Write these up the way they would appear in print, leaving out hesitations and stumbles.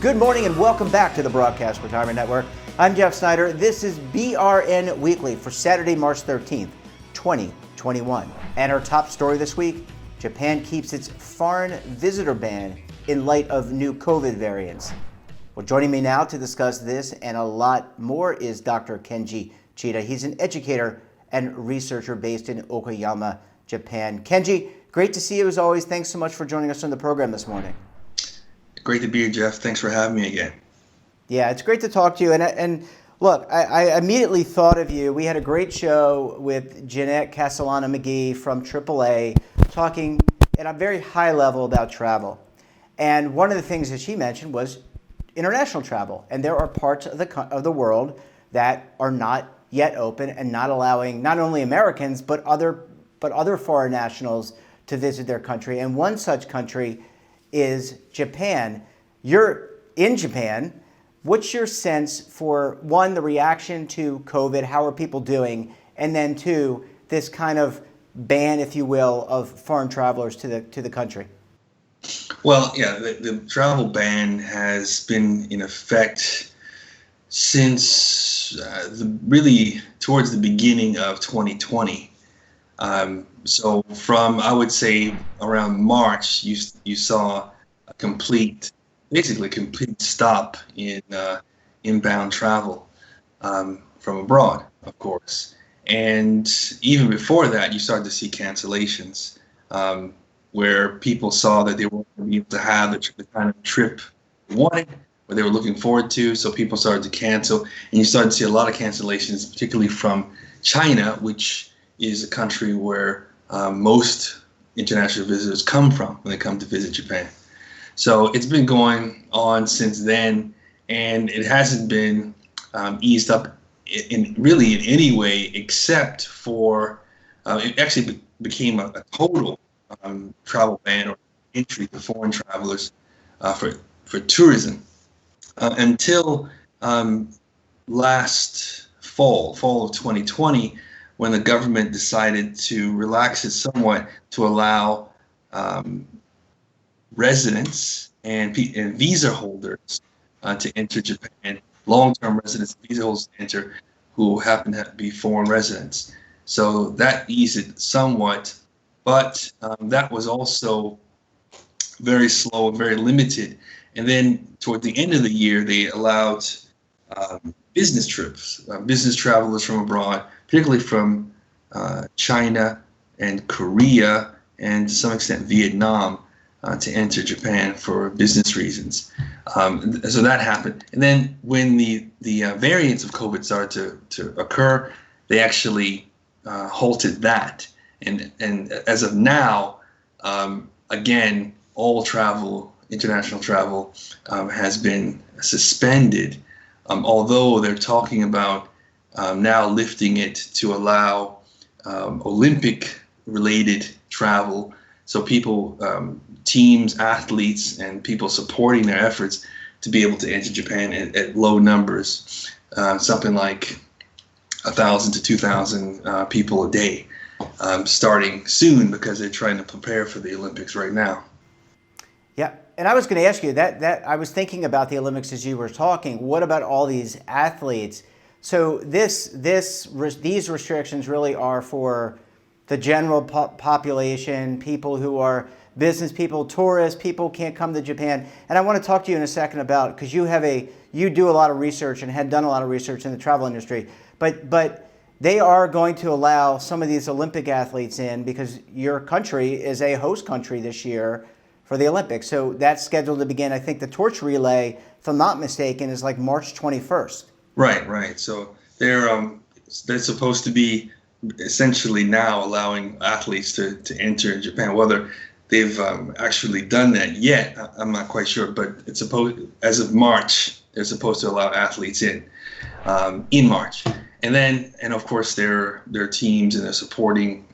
Good morning and welcome back to the Broadcast Retirement Network. I'm Jeff Snyder. This is BRN Weekly for Saturday, March 13th, 2021. And our top story this week, Japan keeps its foreign visitor ban in light of new COVID variants. Well, joining me now to discuss this and a lot more is Dr. Kenji Chida. He's an educator and researcher based in Okayama, Japan. Kenji, great to see you as always. Thanks so much for joining us on the program this morning. Great to be here, Jeff. Thanks for having me again. Yeah, it's great to talk to you. And look, I immediately thought of you. We had a great show with Jeanette Castellano-McGee from AAA talking at a very high level about travel. And one of the things that she mentioned was international travel. And there are parts of the world that are not yet open and not allowing not only Americans, but other foreign nationals to visit their country. And one such country is Japan. You're in Japan. What's your sense for, one, the reaction to COVID? How are people doing? And then two, this kind of ban, if you will, of foreign travelers to the country? Well, yeah, the travel ban has been in effect since really towards the beginning of 2020. So from, I would say, around March, you saw a complete stop in inbound travel from abroad, of course. And even before that, you started to see cancellations where people saw that they weren't going to be able to have the kind of trip they wanted or they were looking forward to. So people started to cancel, and you started to see a lot of cancellations, particularly from China, which is a country where most international visitors come from when they come to visit Japan. So it's been going on since then, and it hasn't been eased up in any way except for it actually became a total travel ban or entry for foreign travelers for tourism until last fall of 2020. When the government decided to relax it somewhat to allow residents and visa holders to enter Japan, long-term residents, visa holders to enter who happen to be foreign residents. So that eased it somewhat, but that was also very slow and very limited. And then toward the end of the year, they allowed business trips, business travelers from abroad, particularly from China and Korea and to some extent Vietnam, to enter Japan for business reasons. So that happened. And then when the variants of COVID started to occur, they actually halted that. And as of now, again, all travel, international travel, has been suspended. Although they're talking about now lifting it to allow Olympic-related travel, so people, teams, athletes, and people supporting their efforts to be able to enter Japan at low numbers, something like 1,000 to 2,000 people a day, starting soon because they're trying to prepare for the Olympics right now. Yeah, and I was going to ask you that I was thinking about the Olympics as you were talking. What about all these athletes? So these restrictions really are for the general population, people who are business people, tourists, people can't come to Japan. And I want to talk to you in a second about, because you do a lot of research and had done a lot of research in the travel industry, but they are going to allow some of these Olympic athletes in because your country is a host country this year for the Olympics. So that's scheduled to begin. I think the torch relay, if I'm not mistaken, is like March 21st. Right. So they're supposed to be essentially now allowing athletes to enter in Japan. Whether they've actually done that yet, I'm not quite sure. But it's supposed, as of March, they're supposed to allow athletes in March, and of course their teams and their supporting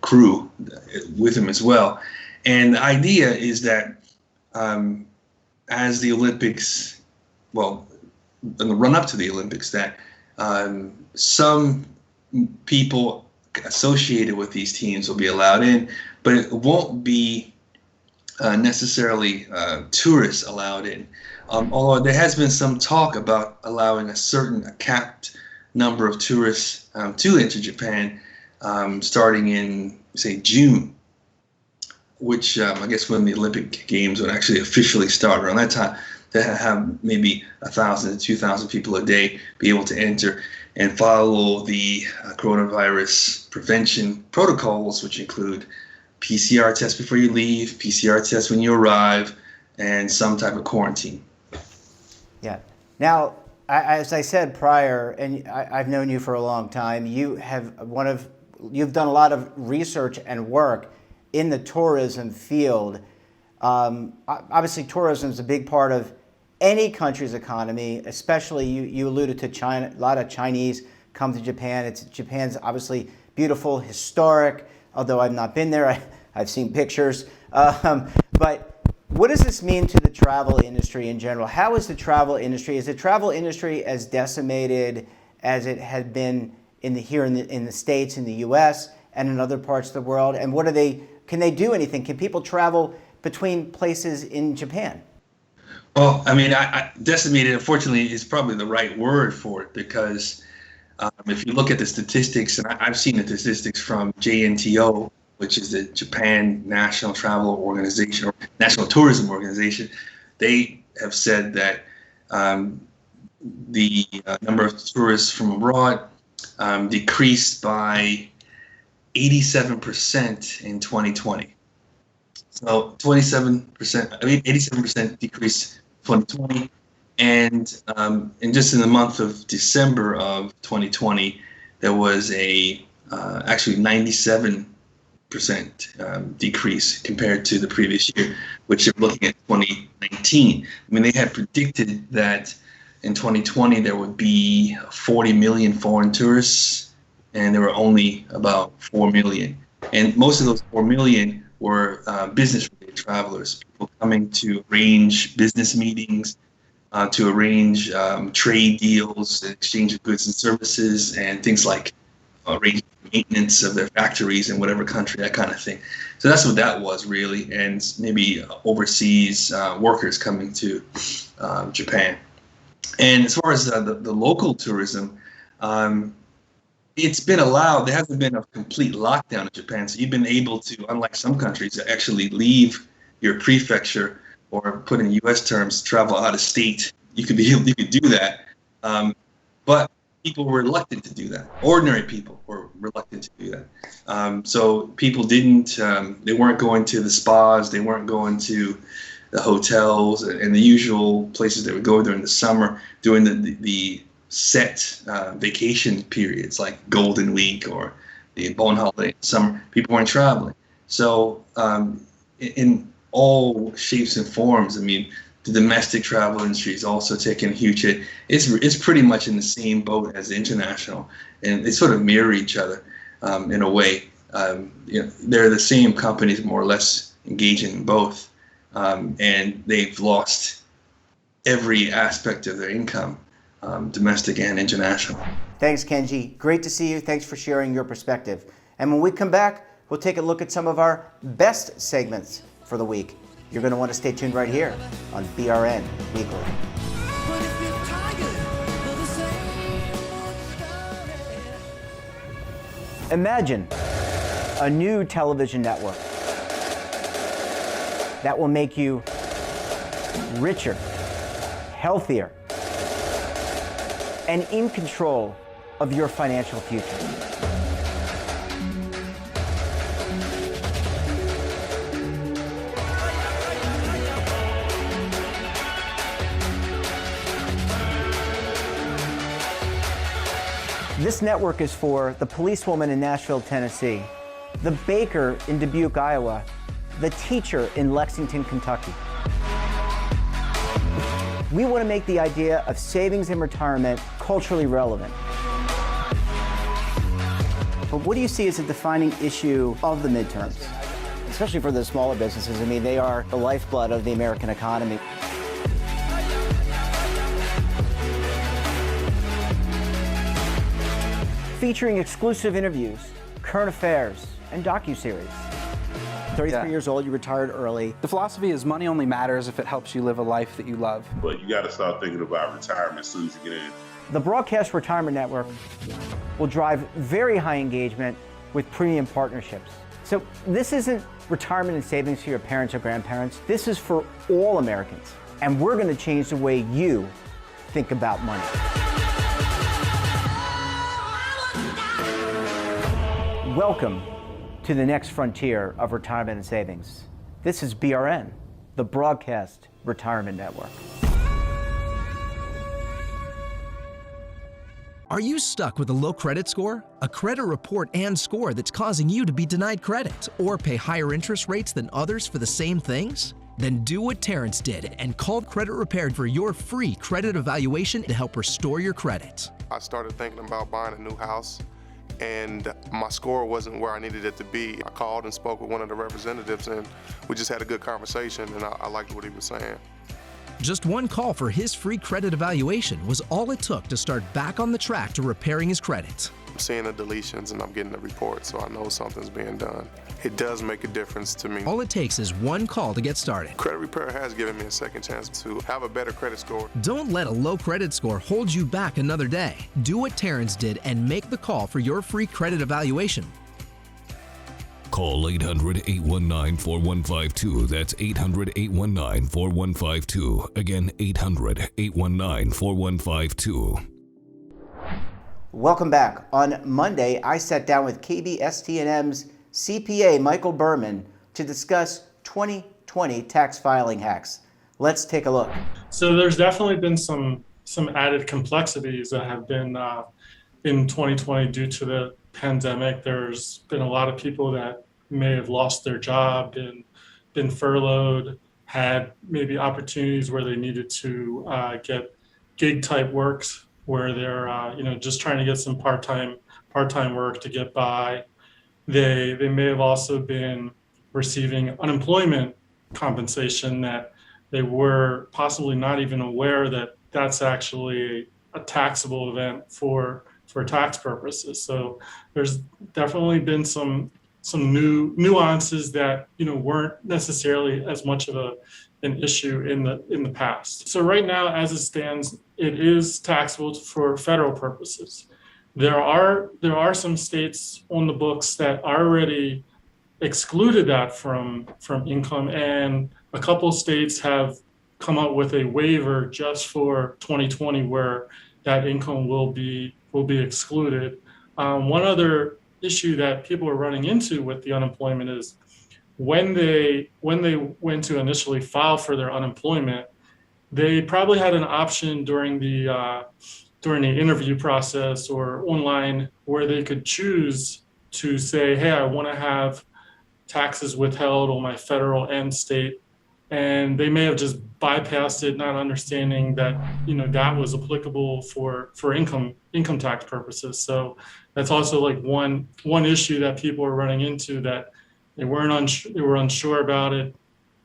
crew with them as well. And the idea is that as the Olympics, well, in the run-up to the Olympics, that some people associated with these teams will be allowed in, but it won't be necessarily tourists allowed in. Although there has been some talk about allowing a capped number of tourists to enter Japan starting in, say, June, which I guess when the Olympic Games would actually officially start around that time, to have maybe 1,000 to 2,000 people a day be able to enter and follow the coronavirus prevention protocols, which include PCR test before you leave, PCR test when you arrive, and some type of quarantine. Yeah. Now, as I said prior, and I've known you for a long time, you've done a lot of research and work in the tourism field. Obviously, tourism is a big part of any country's economy, especially you alluded to China. A lot of Chinese come to Japan. Japan's obviously beautiful, historic, although I've not been there. I've seen pictures. But what does this mean to the travel industry in general? How is the travel industry? Is the travel industry as decimated as it had been in the States, in the U.S., and in other parts of the world? And can they do anything? Can people travel between places in Japan? Well, I mean, decimated, unfortunately, is probably the right word for it, because if you look at the statistics, and I've seen the statistics from JNTO, which is the Japan National Travel Organization, or National Tourism Organization, they have said that the number of tourists from abroad decreased by 87% in 2020. So 87% decrease 2020, and just in the month of December of 2020, there was actually 97% decrease compared to the previous year, which you're looking at 2019. I mean, they had predicted that in 2020 there would be 40 million foreign tourists, and there were only about 4 million. And most of those 4 million were business-related travelers, people coming to arrange business meetings, to arrange trade deals, exchange of goods and services, and things like arranging maintenance of their factories in whatever country, that kind of thing. So that's what that was really, and maybe overseas workers coming to Japan. And as far as the local tourism, it's been allowed. There hasn't been a complete lockdown in Japan, so you've been able to, unlike some countries, to actually leave your prefecture, or put in U.S. terms, travel out of state. You could do that, but people were reluctant to do that. Ordinary people were reluctant to do that. So people didn't. They weren't going to the spas. They weren't going to the hotels and the usual places they would go during the summer, during the set vacation periods like Golden Week or the Bon Holiday in summer. People weren't traveling. So in all shapes and forms, I mean, the domestic travel industry is also taking a huge hit. It's pretty much in the same boat as the international, and they sort of mirror each other in a way. They're the same companies more or less engaging in both, and they've lost every aspect of their income, domestic and international. Thanks, Kenji. Great to see you. Thanks for sharing your perspective. And when we come back, we'll take a look at some of our best segments for the week. You're going to want to stay tuned right here on BRN Weekly. Imagine a new television network that will make you richer, healthier, and in control of your financial future. This network is for the policewoman in Nashville, Tennessee, the baker in Dubuque, Iowa, the teacher in Lexington, Kentucky. We want to make the idea of savings and retirement culturally relevant. But what do you see as a defining issue of the midterms, especially for the smaller businesses? I mean, they are the lifeblood of the American economy. Featuring exclusive interviews, current affairs, and docuseries. 33 years old, you retired early. The philosophy is money only matters if it helps you live a life that you love. But you got to start thinking about retirement as soon as you get in. The Broadcast Retirement Network will drive very high engagement with premium partnerships. So this isn't retirement and savings for your parents or grandparents. This is for all Americans. And we're going to change the way you think about money. Welcome to the next frontier of retirement and savings. This is BRN, the Broadcast Retirement Network. Are you stuck with a low credit score? A credit report and score that's causing you to be denied credit or pay higher interest rates than others for the same things? Then do what Terrence did and call Credit Repaired for your free credit evaluation to help restore your credit. I started thinking about buying a new house, and my score wasn't where I needed it to be. I called and spoke with one of the representatives, and we just had a good conversation, and I liked what he was saying. Just one call for his free credit evaluation was all it took to start back on the track to repairing his credit. I'm seeing the deletions and I'm getting the report, so I know something's being done. It does make a difference to me. All it takes is one call to get started. Credit Repair has given me a second chance to have a better credit score. Don't let a low credit score hold you back another day. Do what Terrence did and make the call for your free credit evaluation. Call 800-819-4152. That's 800-819-4152. Again, 800-819-4152. Welcome back. On Monday, I sat down with KBST&M's CPA Michael Berman to discuss 2020 tax filing hacks. Let's take a look. So there's definitely been some added complexities that have been in 2020 due to the pandemic. There's been a lot of people that may have lost their job, been furloughed, had maybe opportunities where they needed to get gig type works where they're just trying to get some part-time work to get by. They may have also been receiving unemployment compensation that they were possibly not even aware that that's actually a taxable event for tax purposes. So there's definitely been some new nuances that weren't necessarily as much of an issue in the past. So right now, as it stands, it is taxable for federal purposes. There are some states on the books that already excluded that from income, and a couple states have come up with a waiver just for 2020 where that income will be excluded. One other issue that people are running into with the unemployment is when they went to initially file for their unemployment, they probably had an option during the interview process or online where they could choose to say, hey, I want to have taxes withheld on my federal and state. And they may have just bypassed it, not understanding that that was applicable for income tax purposes. So that's also like one issue that people are running into, that they were unsure about it,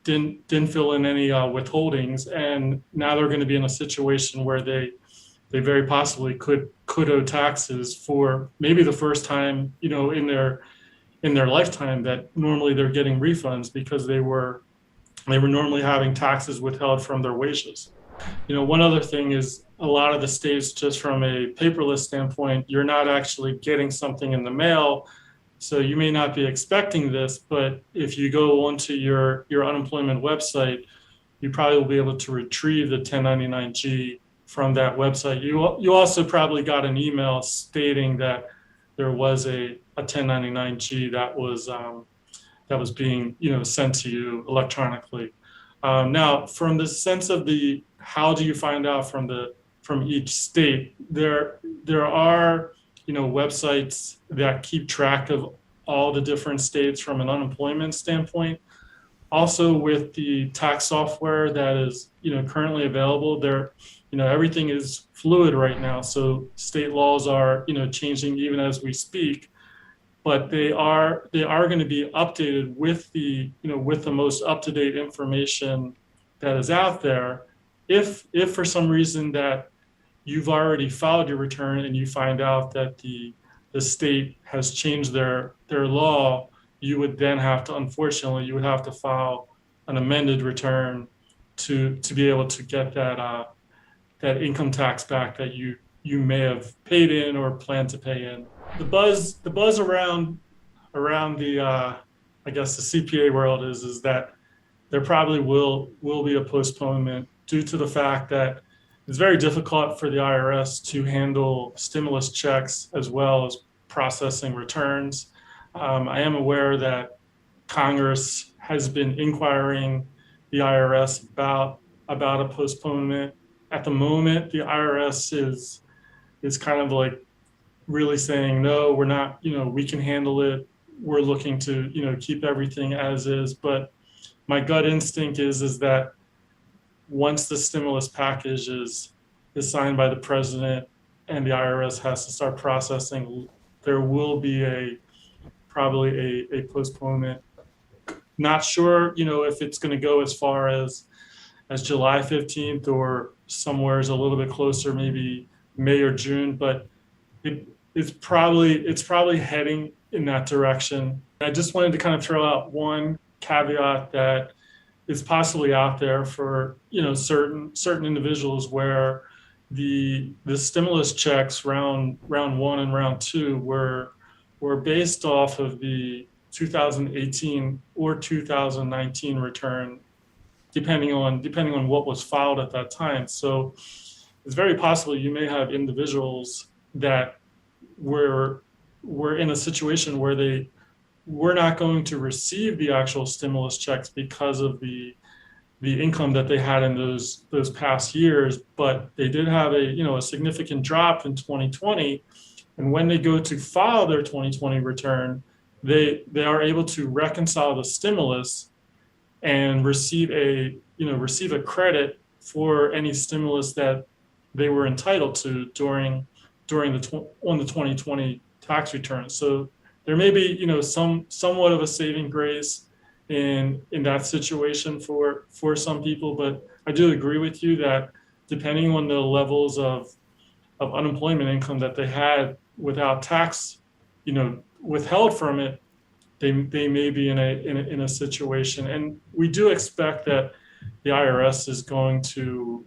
didn't fill in any withholdings, and now they're going to be in a situation where they very possibly could owe taxes for maybe the first time in their lifetime that normally they're getting refunds because they were normally having taxes withheld from their wages. One other thing is a lot of the states, just from a paperless standpoint, you're not actually getting something in the mail. So you may not be expecting this, but if you go onto your unemployment website, you probably will be able to retrieve the 1099-G from that website. You also probably got an email stating that there was a 1099-G that was being sent to you electronically. Now, from the sense of how do you find out from each state, there are websites that keep track of all the different states from an unemployment standpoint. Also, with the tax software that is currently available, everything is fluid right now. So state laws are changing even as we speak, but they are going to be updated with the most up-to-date information that is out there. If for some reason that you've already filed your return and you find out that the state has changed their law, you would then have to, unfortunately, you would have to file an amended return to be able to get that income tax back that you may have paid in or plan to pay in. The buzz around the I guess the CPA world is that there probably will be a postponement due to the fact that it's very difficult for the IRS to handle stimulus checks as well as processing returns. I am aware that Congress has been inquiring the IRS about a postponement. At the moment, the IRS is kind of like really saying, no, we're not, we can handle it. We're looking to, keep everything as is. But my gut instinct is that once the stimulus package is signed by the president and the IRS has to start processing, there will be probably a postponement. Not sure, if it's going to go as far as July 15th or somewhere's a little bit closer, maybe May or June, but it's probably heading in that direction. I just wanted to kind of throw out one caveat that is possibly out there for certain individuals where the stimulus checks round one and round two were based off of the 2018 or 2019 return, depending on what was filed at that time. So it's very possible you may have individuals that were in a situation where they were not going to receive the actual stimulus checks because of the income that they had in those past years, but they did have a significant drop in 2020. And when they go to file their 2020 return, they are able to reconcile the stimulus and receive a credit for any stimulus that they were entitled to during the 2020 tax return. So there may be somewhat of a saving grace in that situation for some people, but I do agree with you that depending on the levels of unemployment income that they had without tax, withheld from it, they may be in a situation. And we do expect that the IRS is going to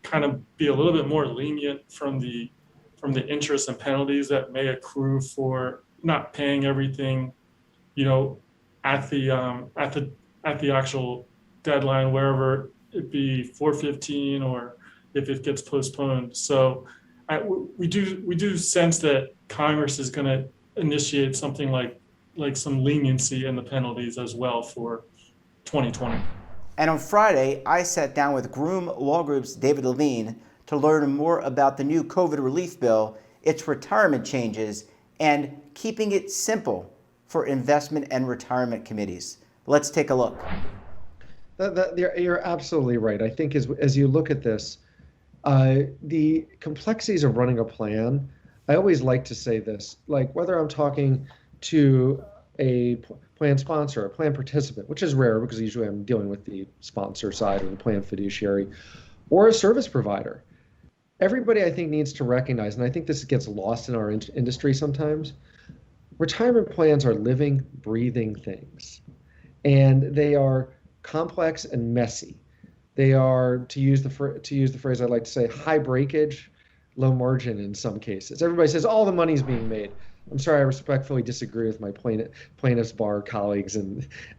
kind of be a little bit more lenient from the interest and penalties that may accrue for not paying everything, at the actual deadline, wherever it be 4/15 or if it gets postponed. So we do sense that Congress is going to initiate something like some leniency in the penalties as well for 2020. And on Friday, I sat down with Groom Law Group's David Levine to learn more about the new COVID relief bill, its retirement changes, and keeping it simple for investment and retirement committees. Let's take a look. You're absolutely right. I think as you look at this, the complexities of running a plan, I always like to say this, like whether I'm talking to a plan sponsor, a plan participant, which is rare because usually I'm dealing with the sponsor side or the plan fiduciary, or a service provider. Everybody, I think, needs to recognize, and I think this gets lost in our industry sometimes, retirement plans are living, breathing things. And they are complex and messy. They are, to use the phrase I like to say, high breakage, low margin in some cases. Everybody says all the money's being made. I'm sorry, I respectfully disagree with my plaintiffs bar colleagues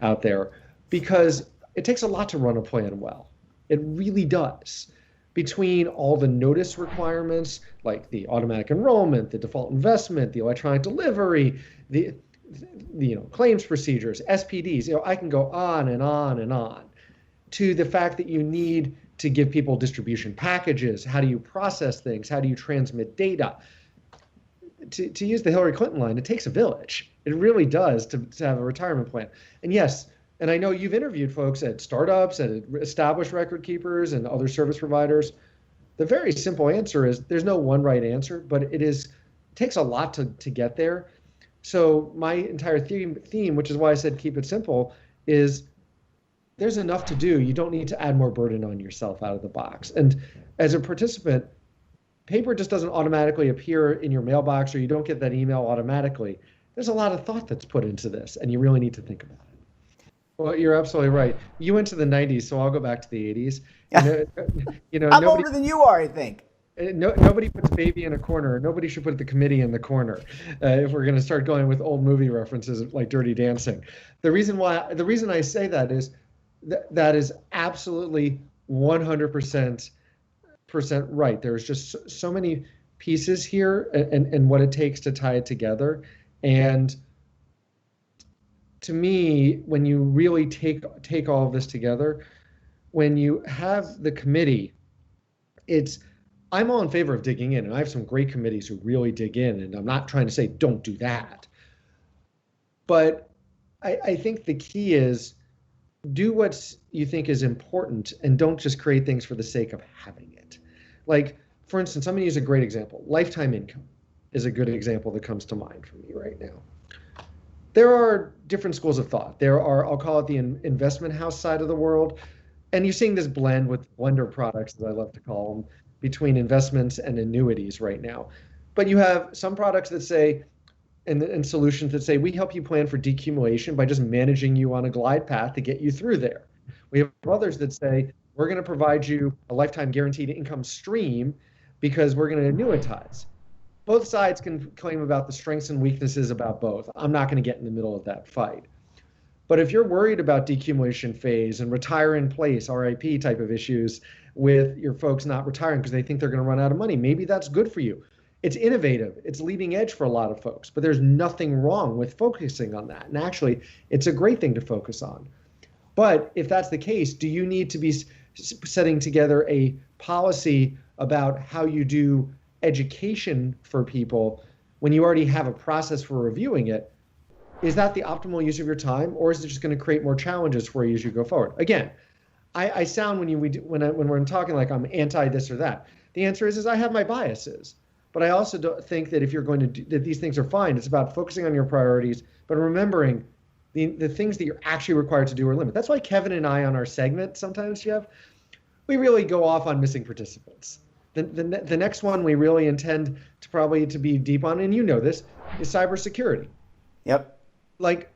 out there, because it takes a lot to run a plan well. It really does. Between all the notice requirements, like the automatic enrollment, the default investment, the electronic delivery, the claims procedures, SPDs, I can go on and on and on, to the fact that you need to give people distribution packages. How do you process things? How do you transmit data? To use the Hillary Clinton line, it takes a village. It really does to have a retirement plan. And yes, and I know you've interviewed folks at startups, at established record keepers, and other service providers. The very simple answer is there's no one right answer, but it takes a lot to get there. So my entire theme, which is why I said keep it simple, is there's enough to do. You don't need to add more burden on yourself out of the box. And as a participant, paper just doesn't automatically appear in your mailbox, or you don't get that email automatically. There's a lot of thought that's put into this, and you really need to think about it. Well, you're absolutely right. You went to the 90s, so I'll go back to the 80s. I'm older than you are, I think. Nobody puts baby in a corner. Nobody should put the committee in the corner. If we're going to start going with old movie references like Dirty Dancing, the reason I say that is that is absolutely 100% right. There's just so many pieces here, and what it takes to tie it together. And to me, when you really take all of this together, when you have the committee, I'm all in favor of digging in, and I have some great committees who really dig in, and I'm not trying to say don't do that. But I think the key is do what you think is important and don't just create things for the sake of having it. Like, for instance, I'm going to use a great example. Lifetime income is a good example that comes to mind for me right now. There are different schools of thought. There are, I'll call it the investment house side of the world, and you're seeing this blend with blender products, as I love to call them, between investments and annuities right now. But you have some products that say, and solutions that say, we help you plan for decumulation by just managing you on a glide path to get you through there. We have others that say, we're going to provide you a lifetime guaranteed income stream because we're going to annuitize. Both sides can claim about the strengths and weaknesses about both. I'm not going to get in the middle of that fight. But if you're worried about decumulation phase and retire in place, RIP type of issues with your folks not retiring because they think they're going to run out of money, maybe that's good for you. It's innovative. It's leading edge for a lot of folks, but there's nothing wrong with focusing on that. And actually, it's a great thing to focus on. But if that's the case, do you need to be setting together a policy about how you do education for people when you already have a process for reviewing it? Is that the optimal use of your time, or is it just going to create more challenges for you as you go forward? Again, I sound when we're talking like I'm anti this or that. The answer is I have my biases, but I also don't think that if you're going to do that, these things are fine. It's about focusing on your priorities, but remembering the things that you're actually required to do are limited. That's why Kevin and I on our segment sometimes, Jeff, we really go off on missing participants. The next one we really intend to be deep on, and you know this, is cybersecurity. Yep. Like,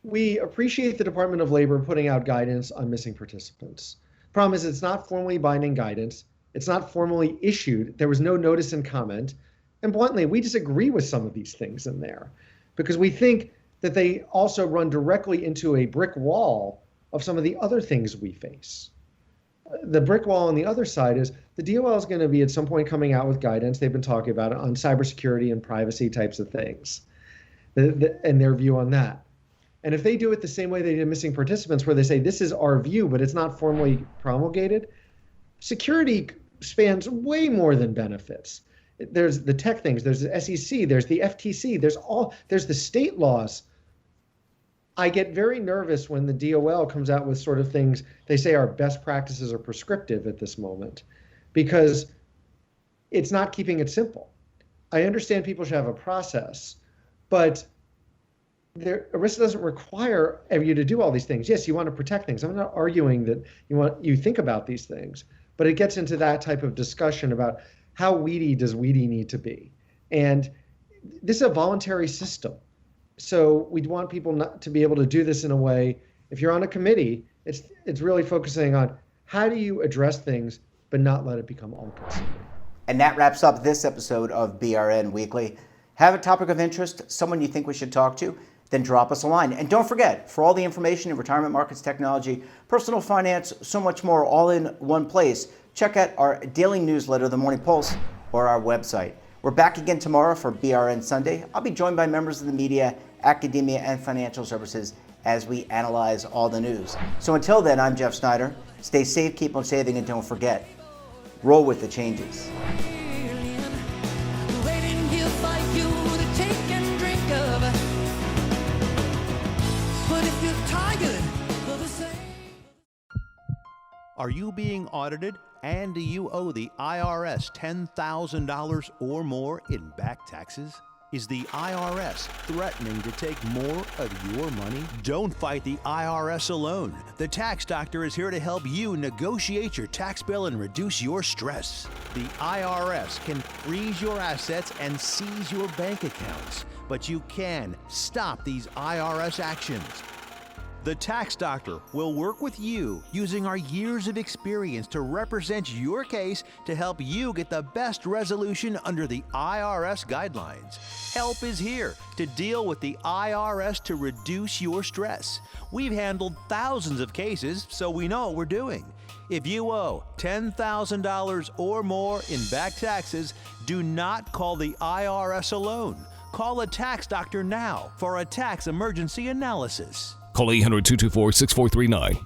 we appreciate the Department of Labor putting out guidance on missing participants. Problem is, it's not formally binding guidance. It's not formally issued. There was no notice and comment. And bluntly, we disagree with some of these things in there because we think that they also run directly into a brick wall of some of the other things we face. The brick wall on the other side is the DOL is going to be at some point coming out with guidance. They've been talking about it on cybersecurity and privacy types of things, and their view on that. And if they do it the same way they did missing participants, where they say this is our view, but it's not formally promulgated, security spans way more than benefits. There's the tech things, there's the SEC, there's the FTC, there's the state laws. I get very nervous when the DOL comes out with sort of things they say are best practices or prescriptive at this moment, because it's not keeping it simple. I understand people should have a process, but ERISA doesn't require you to do all these things. Yes, you want to protect things. I'm not arguing that you think about these things, but it gets into that type of discussion about how weedy does weedy need to be. And this is a voluntary system. So we'd want people not to be able to do this in a way, if you're on a committee, it's really focusing on how do you address things but not let it become all-consuming. And that wraps up this episode of BRN Weekly. Have a topic of interest, someone you think we should talk to, then drop us a line. And don't forget, for all the information in retirement markets, technology, personal finance, so much more, all in one place, check out our daily newsletter, The Morning Pulse, or our website. We're back again tomorrow for BRN Sunday. I'll be joined by members of the media, academia, and financial services as we analyze all the news. So until then, I'm Jeff Snyder. Stay safe, keep on saving, and don't forget, roll with the changes. Are you being audited and do you owe the IRS $10,000 or more in back taxes? Is the IRS threatening to take more of your money? Don't fight the IRS alone. The Tax Doctor is here to help you negotiate your tax bill and reduce your stress. The IRS can freeze your assets and seize your bank accounts, but you can stop these IRS actions. The Tax Doctor will work with you using our years of experience to represent your case to help you get the best resolution under the IRS guidelines. Help is here to deal with the IRS to reduce your stress. We've handled thousands of cases, so we know what we're doing. If you owe $10,000 or more in back taxes, do not call the IRS alone. Call a Tax Doctor now for a tax emergency analysis. Call 800-224-6439.